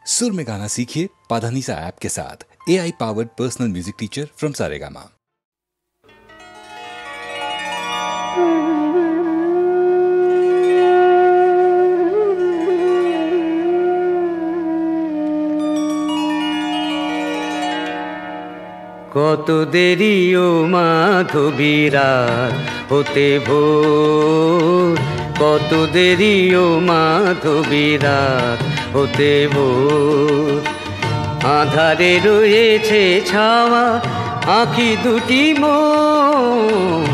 सुर में गाना सीखिए पाधानीसा ऐप के साथ। AI powered personal music teacher from Saregama. কত দেরি ও মাধবী রাত হতে ভোর, কত দেরি ও মাধবী রাত হতে ভোর। আধারে রয়েছে ছাওয়া আঁখি দুটি মোর,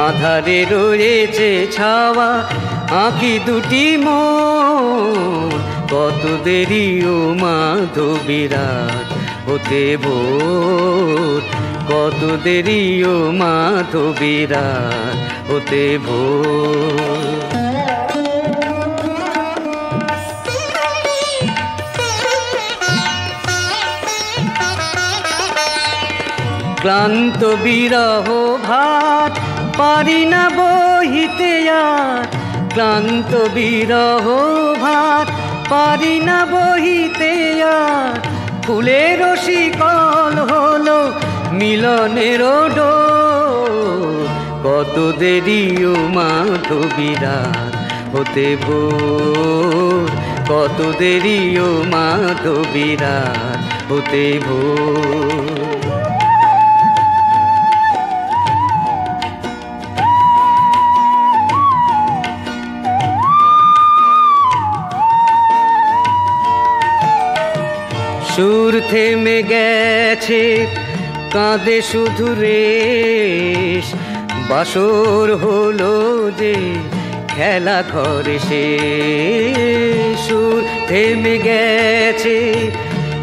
আধারে রয়েছে ছাওয়া আঁখি দুটি মোর। কত দেরি ও মাধবী রাত হতে ভোর, কত দেরি ও মাধবী রাত হতে ভোর। ক্লান্ত বিরহ ভাত পারি না বহিতে আর, ক্লান্ত বিরহ ভাত পারি না বহিতে আর। ফুলের শিকল হলো মিলনের ডোর, কত দেরি ও মাধবী রাত হতে ভোর, কত দেরি ও মাধবী রাত হতে ভোর। সুর থেমে গেছে কাঁদে শুধু রেশ, বাসর হলো যে খেলা ঘরে শেষ। সুর থেমে গেছে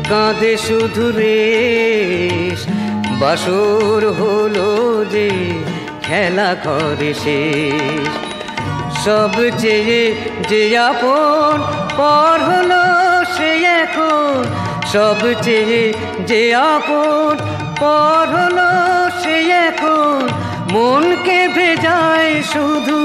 কাঁদে শুধু রেশ, বাসর হলো যে খেলা ঘরে শেষ। সব চেয়ে যে আপন পর হলো সে এখন, সব চেয়ে যে আপন পর হলো সে এখন। মনকে ভেজায় শুধু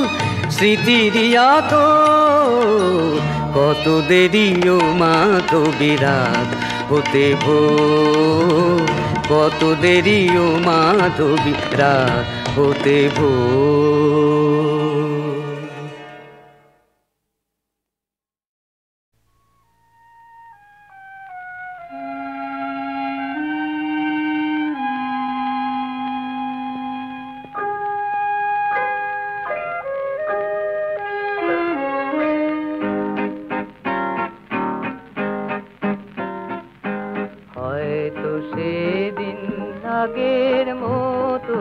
স্মৃতির আতর, কত দেরি ও মাধবী রাত হতে ভোর, কত দেরি ও মাধবী রাত হতে ভোর। আগের মতো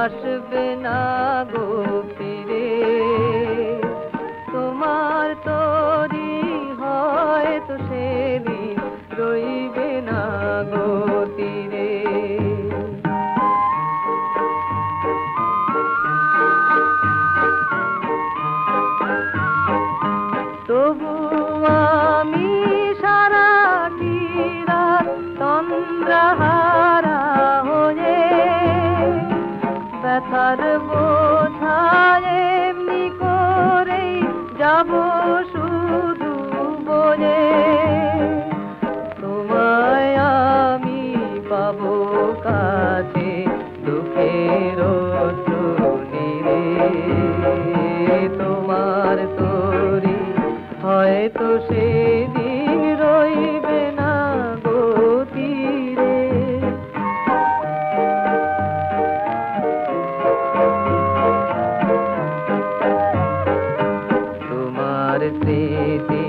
আসবে না গো ফিরে, তোমার তরি হয়তো সেদিন রইবে না গো তীরে। তবু আমি সারাটি রাত তন্দ্রাহারা ব্যথার বোঝায় এমনি করেই যাব শুধু বলে। তোমায় আমি পাবো কাছে দুঃখের নীরে, তোমার তরি হয়তো সেদিন রইবে না গো তীরে। স্মৃতি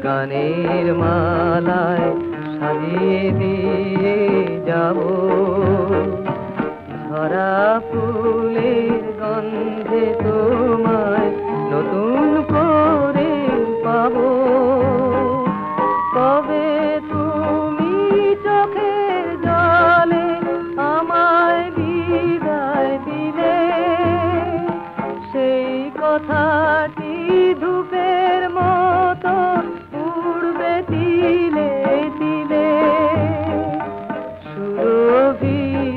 গানের মালায় সাজিয়ে দিয়ে যাব, ঝরা ফুলের গন্ধে তোমায় নতুন করে পাবো। কবে তুমি চোখের জলে আমায় বিদায় দিলে, সেই কথাটি ধূপের মতো উড়বে তিলে তিলে। সুরভিতার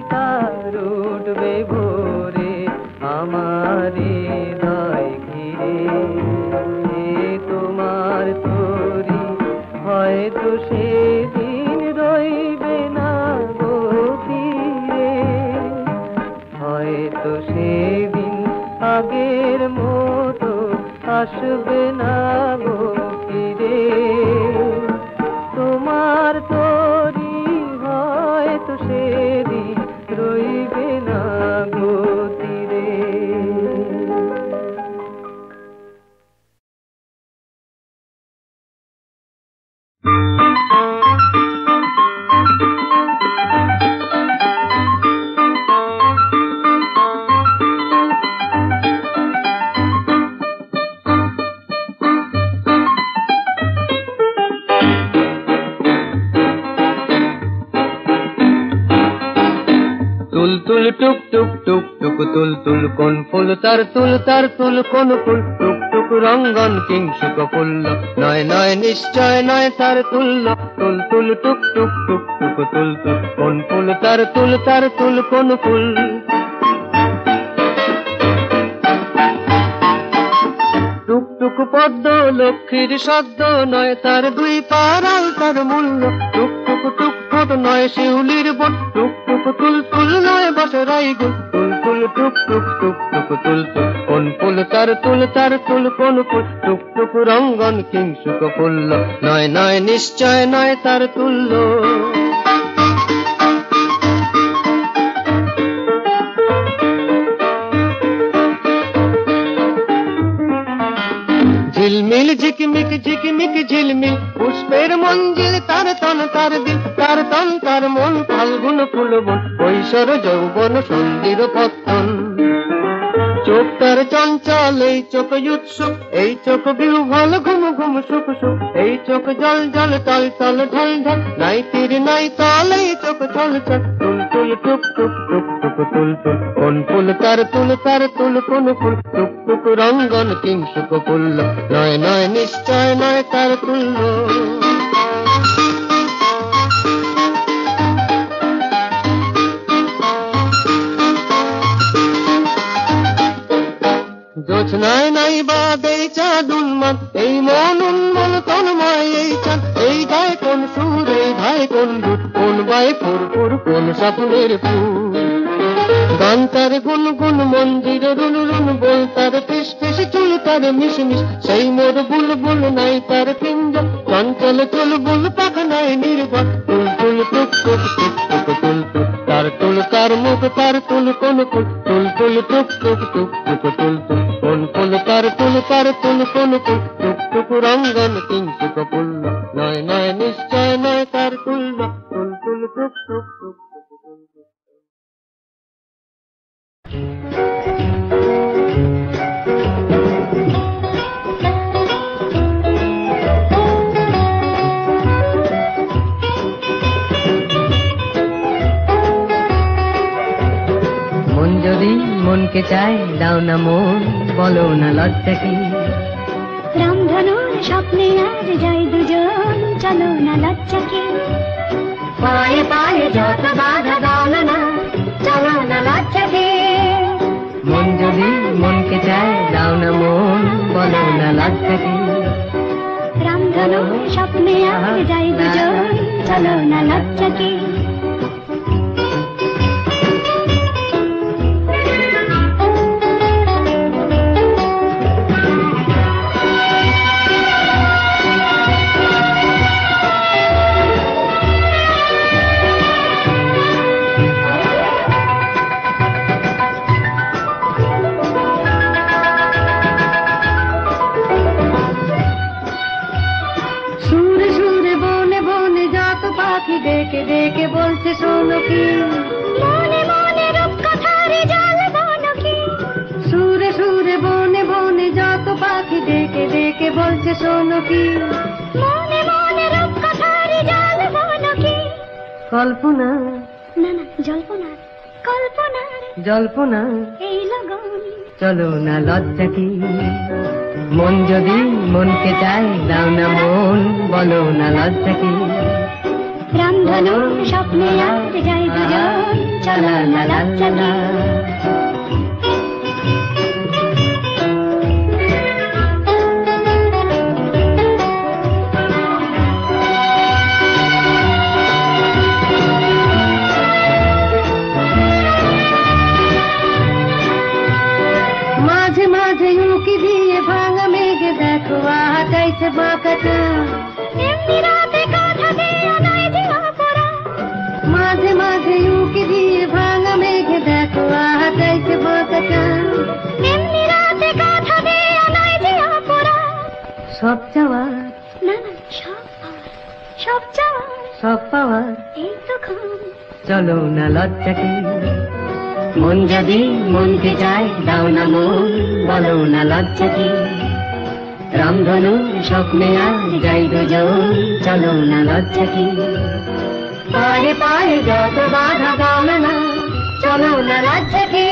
উঠবে ভোরে আমার হৃদয়। সেদিন রইবে না গো তীরে, হয়তো সেদিন আগের মতো আসবে না গো ফিরে। তোমার তরি হয়তো সেদিন রইবে না গো তীরে। তুল তুল টুক টুক টুক টুক তুল তুল কোন ফুল তার তুল কোন ফুল টুক টুক রঙ্গন কিংসুক ফুল্ল নয় নয় নিশ্চয় নয় তার তুল্য। তুল তুল টুক টুক টুক টুক তুল তুল কোন ফুল তার তুল কোন ফুল। টুক টুক পদ্ম লক্ষ্মীর সদ্য নয় তার দুই পারাল তার মূল্য। টুক টুক টুক ঠোঁট নয় শিউলির বন টুক টুক তুল তুল নয় বসরাই গুল। তুল তুল টুক টুক টুক টুক তুল তুল কোন ফুল তার তুল কোন ফুল টুক টুক রঙ্গন কিংসুক ফুল্ল নয় নয় নিশ্চয় নয় তার তুল্য। ঝিলমিল ঝিকমিক ঝিকমিক ঝিলমিল পুষ্পের মঞ্জিল তার তন তার দিল তার তন তার মন ফাল্গুন ফুলবন কৈশোর যৌবন সন্ধির পত্তন। চোখ তার চঞ্চল এই চোখ উৎসুক এই চোখ বিহ্বল ঘুম ঘুম সুখ সুখ এই চোখ জল জল তল তল ঢল ঢল নাই তীর নাই তল এই চোখ চল চল। তুল তুল টুক টুক টুক টুক তুল তুল কোন ফুল তার তুল কোন ফুল টুক টুক রঙ্গন কিংসুক ফুল্ল নয় নয় নিশ্চয় নয় তার তুল্য। জোছনায় নাই বাদ এই চাঁদ উন্মাদ এই মন উন্মল তন্ময় এই চাঁদ এই গায়ে কোন সুর এই ভাই কোন দুধ কোন বাই ফুরফুর কোন স্বপ্নের ফুল। গান তার গুন গুন মন্দির রুন রুন বল তার ফিস ফিস চুল তার মিশ মিশ সেই মোর বুলবুল নাই তার পিঞ্জ চঞ্চল চুলবুল পাখা নাই নির্ভর। তুল তুল টুক টুক টুক টুক তুল তুল তার মুখ তার তুল কোন ফুল তুল তুল টুক টুক টুক টুক তুল তুল কোন ফুল তার তুল কোন ফুল টুক টুক রঙ্গন কিংসুক ফুল্ল নয় নয় নিশ্চয় নয় তার তুল্য। তুল তুল টুক টুক টুক মন যদি মনকে চায় দাও না মন বলো না লজ্জা কি। রামধনুর স্বপ্নে আজ যাই দুজন চলো না লজ্জা কি। পায়ে পায়ে যত বাধা দাও না চলো না লজ্জা কি। মন যদি মনকে চায় দাও না মন বলো না লজ্জা কি। রামধনুর স্বপ্নে আজ যাই দুজন চলো না লজ্জা কি। ডেকে ডেকে বলছে শোনো কি মনে মনে রূপকথারে জল বনো কি। সুরে সুরে বনে বনে যত পাখি ডেকে ডেকে বলছে শোনো কি মনে মনে রূপকথারে জল বনো কি। কল্পনা না না জল্পনা কল্পনা জল্পনা এই লগন চলো না লজ্জা কি। মন যদি মনকে চায় দাও না মন বলো না লজ্জা কি। রামধনুর স্বপ্নে আজ যাই দুজন চলো না লজ্জা কি। চাইছে বাঁকা চাঁদ, এমনি রাতে কথা দিয়ে নাই যে অপরা, মাঝে মাঝে উকি দিয়ে ভাঙা মেঘে দেখো আহা চাইছে বাঁকা চাঁদ, এমনি রাতে কথা দিয়ে নাই যে অপরা। সব চাওয়ার না না সব পাওয়ার, সব চাওয়ার সব পাওয়ার এই তো খান। চলো না লজ্জা কি, মন যদি মনকে চায় দাও না মন, বলো না লজ্জা কি, রামধনু স্বপ্নে আর যাই দুজন, চলো না লজ্জা কি, পায়ে পায়ে যত বাধা দাও না, চলো না লজ্জা কি।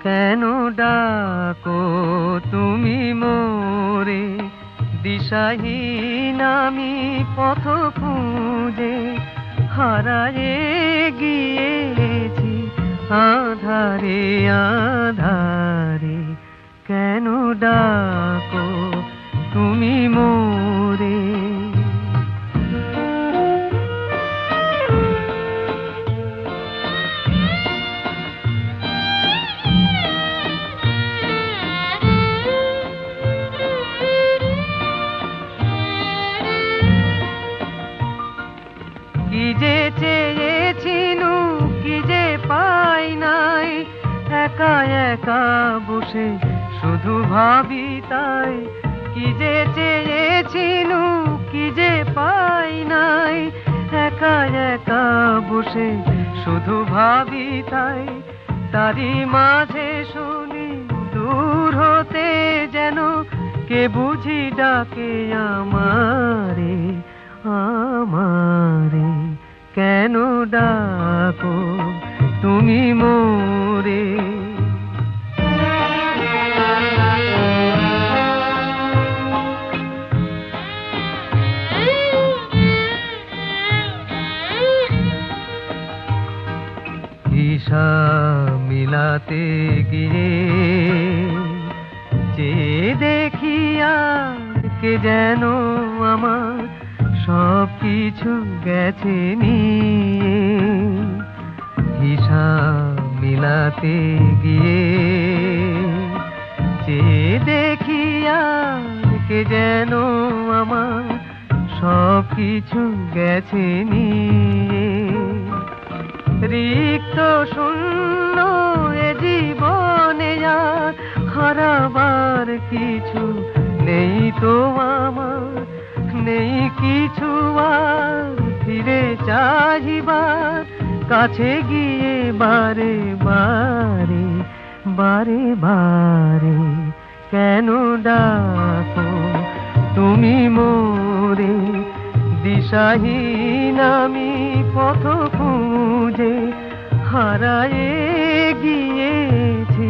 কেন ডাকো তুমি মোরে, দিশাহীন আমি পথ খুঁজে, হারায়ে গিয়েছি আধারে আধারে। কেন ডাকো তুমি মোরে। কি যে চেয়েছিনু কি যে পাই নাই, একা একা বসে শুধু ভাবি তাই। কি যে চেয়েছিনু কি যে পাই নাই, একা একা বসে শুধু ভাবি তাই। তারি মাঝে শুনি দূর হতে যেন কে বুঝি ডাকে আমারে আমারে। কেন ডাকো তুমি মোরে। দিশা মিলাতে গিয়ে যে দেখিয়া কে যেন আমার সব কিছু গেছে নিয়ে। হিসাব মিলাতে গিয়ে যে দেখিয়া কে যেন আমার সব কিছু গেছে নিয়ে। রিক্ত শূন্য এ জীবনে আর হারাবার কিছু নেই তো আমার, নেই কিছু আর ফিরে চাহিবার। কাছে গিয়ে বারে বারে বারে বারে কেন ডাকো তুমি মোরে। দিশাহীন আমি পথ খুঁজে হারায়ে গিয়েছি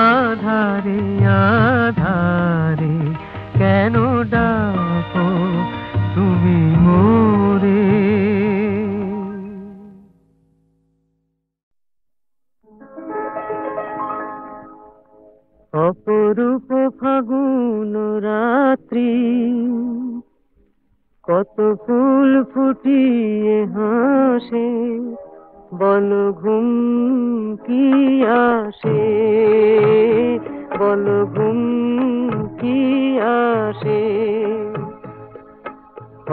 আধারে আধারে। কেন ডাকো তুমি মোরে। অপরূপ ফাগুন রাত্রি কত ফুল ফুটিয়ে হাসে, বল ঘুম কি আসে, বল ঘুম কি আসে।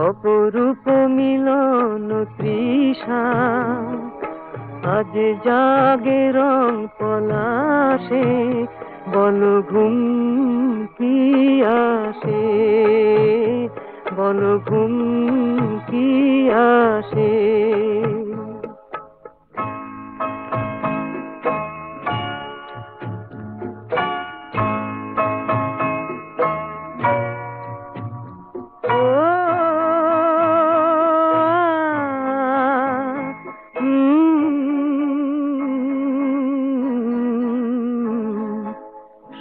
অপরূপ মিলন তৃষা আজ জাগে রং পলাশে, বল ঘুম কি আসে, বল ঘুম কি আসে।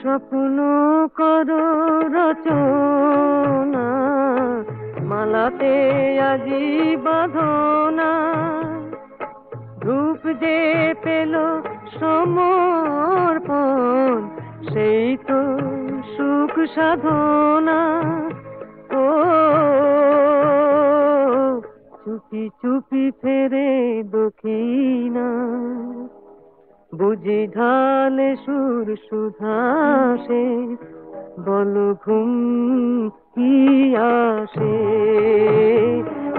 স্বপ্ন করো রচনা মালাতে আজি বাঁধনা ধূপ যে পেল সমর্পণ সেই তো সুখ সাধনা ও চুপি চুপি ফেরে দক্ষিণা বুঝি ঢালে সুর সুধাসে বল ঘুম কি আসে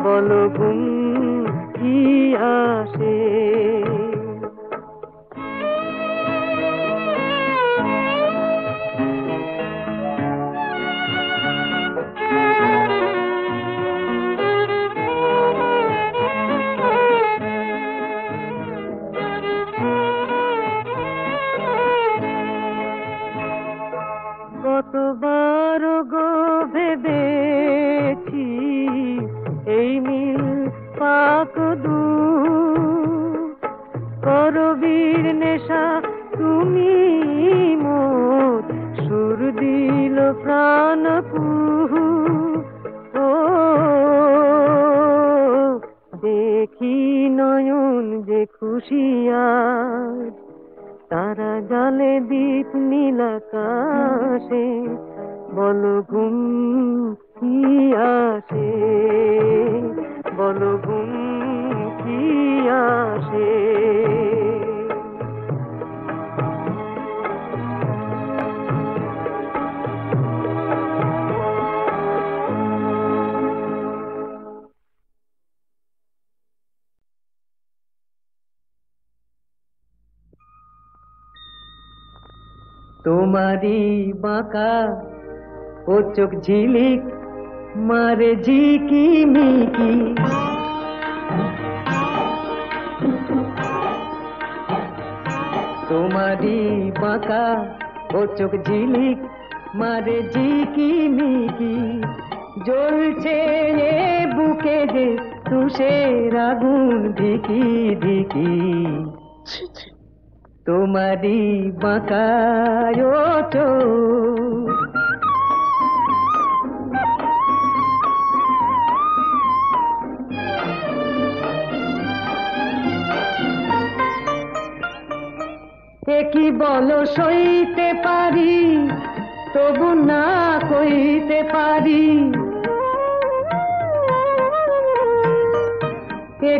বল ঘুম কি আসে কতবার গো ভেবেছি এই মিল পাক দু করবীর নেশা তুমি মোর সুর দিল প্রাণ কুহু ও দেখি নয়ন যে খুশিয়ার তারা জালে দীপ নীলাকাশে বল ঘুম কি আসে বল ঘুম কি আসে তোমারি বাঁকা ও চোখ ঝিলিক মারে ঝিকি মিকি তোমারি বাঁকা ও চোখ ঝিলিক মারে ঝিকি মিকি জ্বলছে এ বুকে যে তুষের আগুন ধিকি ধিকি তোমারি বাঁকা ও চোখ কি বলো সইতে পারি তবু না কইতে পারি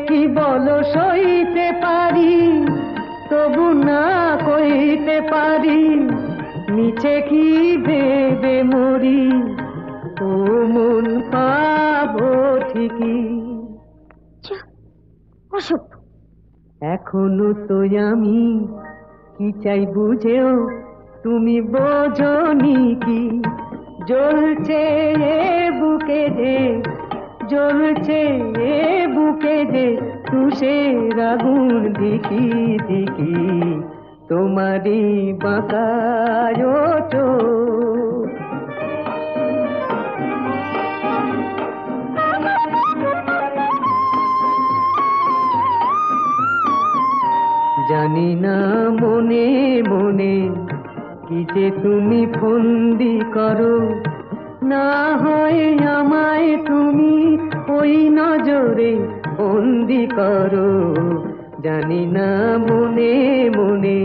কি বলো সইতে পারি তবু না কইতে পারি নিচে কি ভেবে মরি ও মন পাবো ঠিকই অসভ্য এখনো তো আমি কি চাই বুঝেও তুমি বোঝনি কি জ্বলছে এ বুকে যে জ্বলছে এ বুকে যে তুষের আগুন দিকি দিকি তোমারি বাঁকা চোখ জানি না মনে মনে কি যে তুমি ফন্দি করো না হয় আমায় তুমি ওই নজরে বন্দি করো জানি না মনে মনে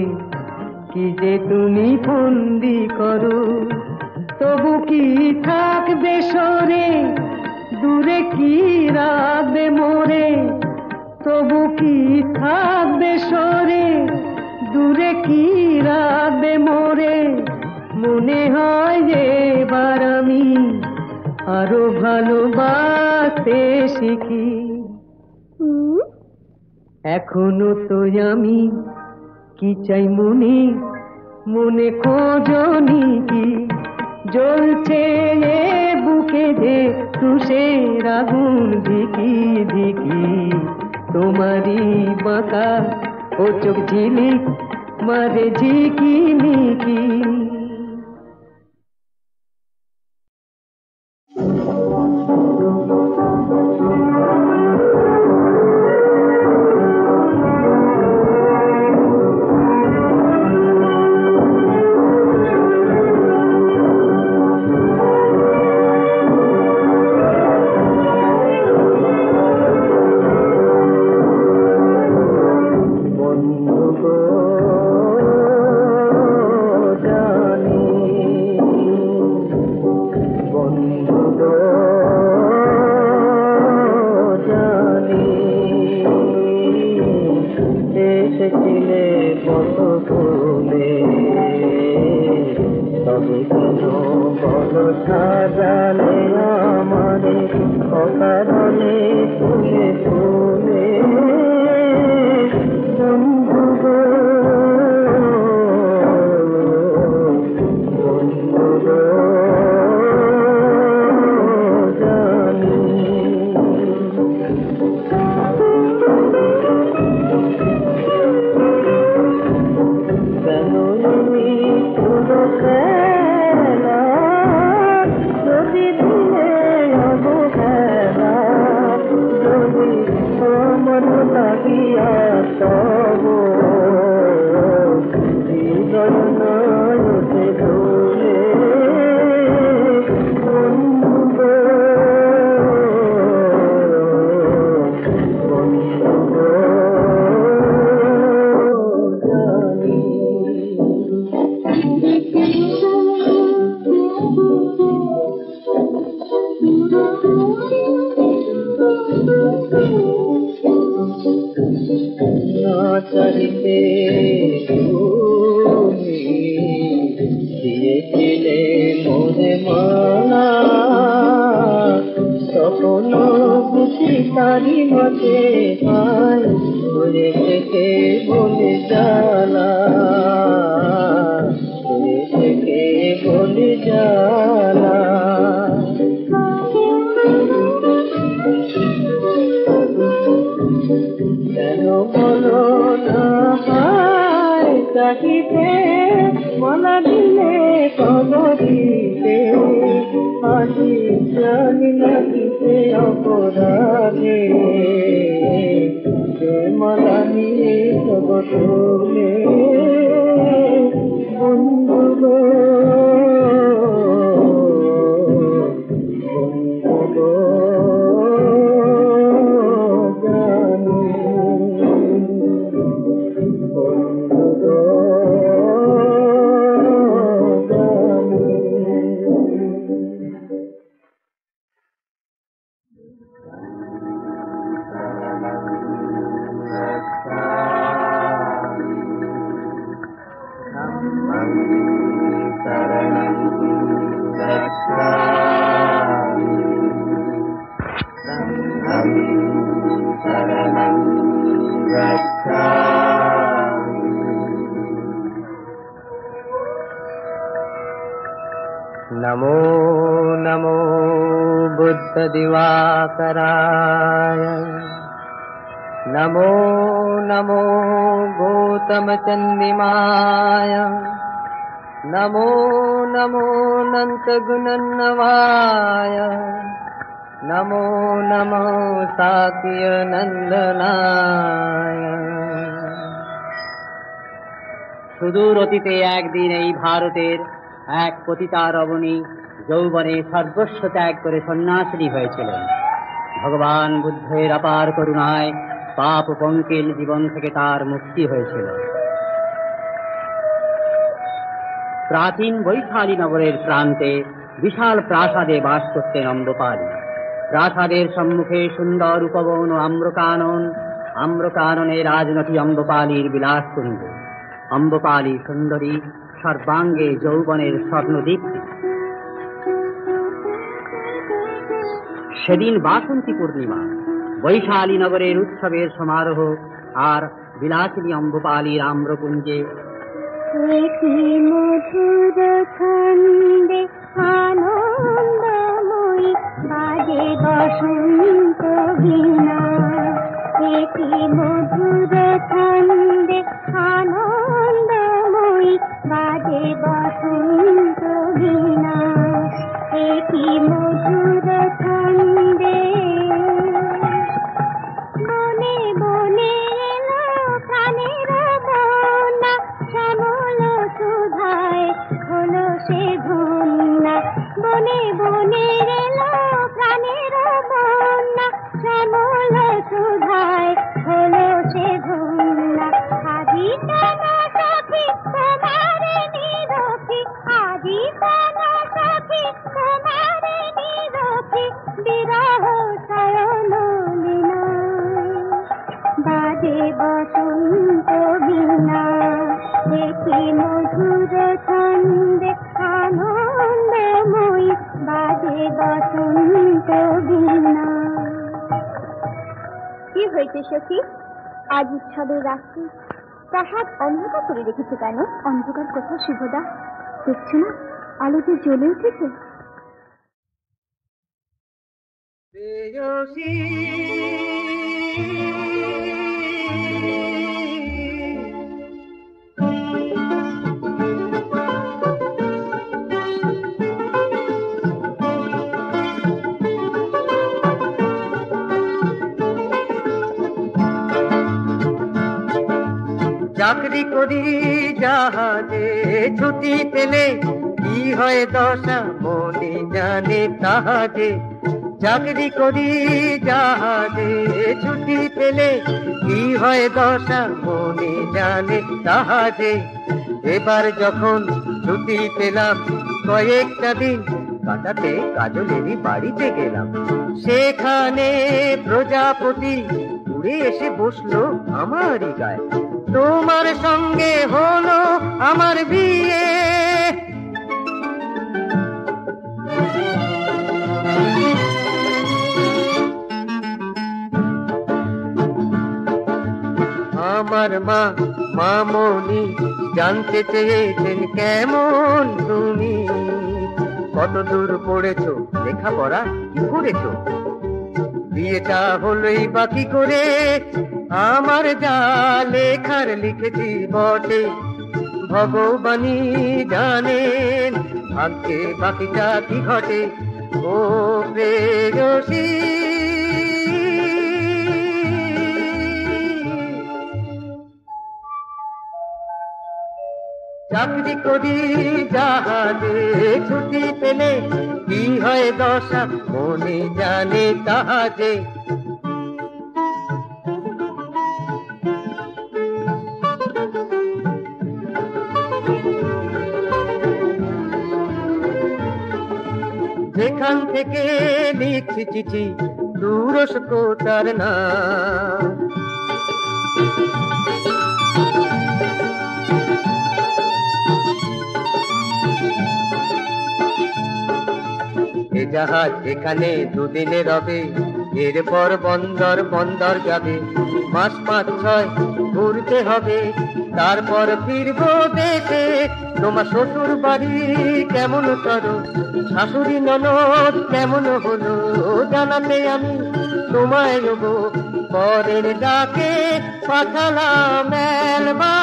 কি যে তুমি ফন্দি করো তবু কি থাকবে সরে দূরে কি রাখবে মোরে তবু কি থাকবে সরে দূরে কি রাখবে মোরে মনে হয় এবার আমি আরো ভালোবাসতে শিখি এখনো তো আমি কি চাই মনে মনে খোঁজনি কি জ্বলছে এ বুকে যে তুষের আগুন ধিকি ধিকি তোমারি বাঁকা ও চোখ ঝিলিক মারে ঝিকি মিকি বন্ধু গো জানি, বন্ধু গো জানি, এসেছিলে কত ফুলে, তবে কেন বলো সাজালে আমারে অকারণে ফুলে ফুলে, বন্ধু গো বন্ধু গো জানি। কেন তুমি শুধু খেলা, যদি দিলে অবহেলা, যদি মন লাগিয়া তব হৃদয় নয় উঠে দোলে, বন্ধু গো বন্ধু গো জানি। নাচারিতে তুমি দিয়েছিলে মনে মানা, তখন বুঝি তারি মতে ভাই ঘুরে থেকে বলে জানা, ঘুরে থেকে বলে জানা। কেন বলো না হায় চাহিতে, মালা দিলে কব দিতে, আজি জানি লাগিতে অপরাধে, যে মালা নিয়ে সব তোলে, বন্ধু গো বন্ধু গো জানি, বন্ধু গো জানি। नमो नमो बुद्ध दिवाकराय, नमो नमो गौतम चंदिमाय, नमो नमो नंत गुणन्नवाय, नमो नमो साक्य नंदनाय। সুদূর অতীতে একদিন এই ভারতের এক পতিতা রমণী যৌবনে সর্বস্ব ত্যাগ করে সন্ন্যাসিনী হয়েছিলেন। ভগবান বুদ্ধের অপার করুণায় পাপ পঙ্কিল জীবন থেকে তার মুক্তি হয়েছিল। প্রাচীন বৈশালী নগরের প্রান্তে বিশাল প্রাসাদে বাস করতেন অম্বপালী। প্রাসাদের সম্মুখে সুন্দর উপবন ও আম্রকানন, আম্রকাননে রাজনটি অম্বপালীর বিলাসকুঞ্জ। অম্বপালী সুন্দরী, সর্বাঙ্গে যৌবনের স্বর্ণদীপ্তি। সেদিন বাসন্তী পূর্ণিমা, বৈশালী নগরের উৎসবের সমারোহ, আর বিলাসিনী অম্বপালীর আম্রকুঞ্জে মধুর ছন্দে আনন্দময়ী বাজে বসন্ত বীণা, মধুর ছন্দে আনন্দময়ী বাজে বসন্ত বীণা, মধুর ছন্দে বনে বনে এলো প্রাণের বন্যা, শ্যামল সুধায় হলো সে ধন্যা। বনে বনে এলো প্রাণের বন্যা, শ্যামল সুধায় হলো সে ধন্যা। হয়েছে সখী? আজ উৎসবের রাত্রি প্রাসাদ অন্ধকার করে রেখেছে কেন? অন্ধকার কোথায় শুভদা? দেখছো না আলোতে জ্বলে উঠেছে? চাকরি করি জাহাজে ছুটি পেলে কি হয় দশা মনে জানে তাহাজে। চাকরি করি জাহাজে ছুটি পেলে কি হয় দশা মনে জানে তাহাজে। এবার যখন ছুটি পেলাম কয়েকটা দিন কাটাতে কাজলেরই বাড়িতে গেলাম। সেখানে প্রজাপতি উড়ে এসে বসলো আমারই গায়ে। তোমার সঙ্গে হলো আমার বিয়ে। আমার মা মামনি জানতে চেয়েছেন কেমন তুমি, কত দূর পড়েছো, লেখাপড়া কি করেছো, বিয়েটা হলোই বাকি করে। আমার যা লেখার লিখেছি বটে ভগবানই জানেন, ভাগ্যে বাকিটা কি ঘটে। ও প্রেয়সী চাকরি করি জাহাজে ছুটি পেলে কি হয় দশা মনে জানে তাহাজে। যেখান থেকে লিখছি চিঠি তুরস্ক তার নাম, এ জাহাজ এখানে দুদিনে রবে, এরপর বন্দর বন্দর যাবে। মাস 5-6 ঘুরতে হবে, তারপর ফিরবো দেশে। তোমার শ্বশুর বাড়ি কেমন করো, শাশুড়ি ননদ কেমন হলো, জানাতে আমি তোমায় নেবো। পরের ডাকে পাঠালাম মেলবা।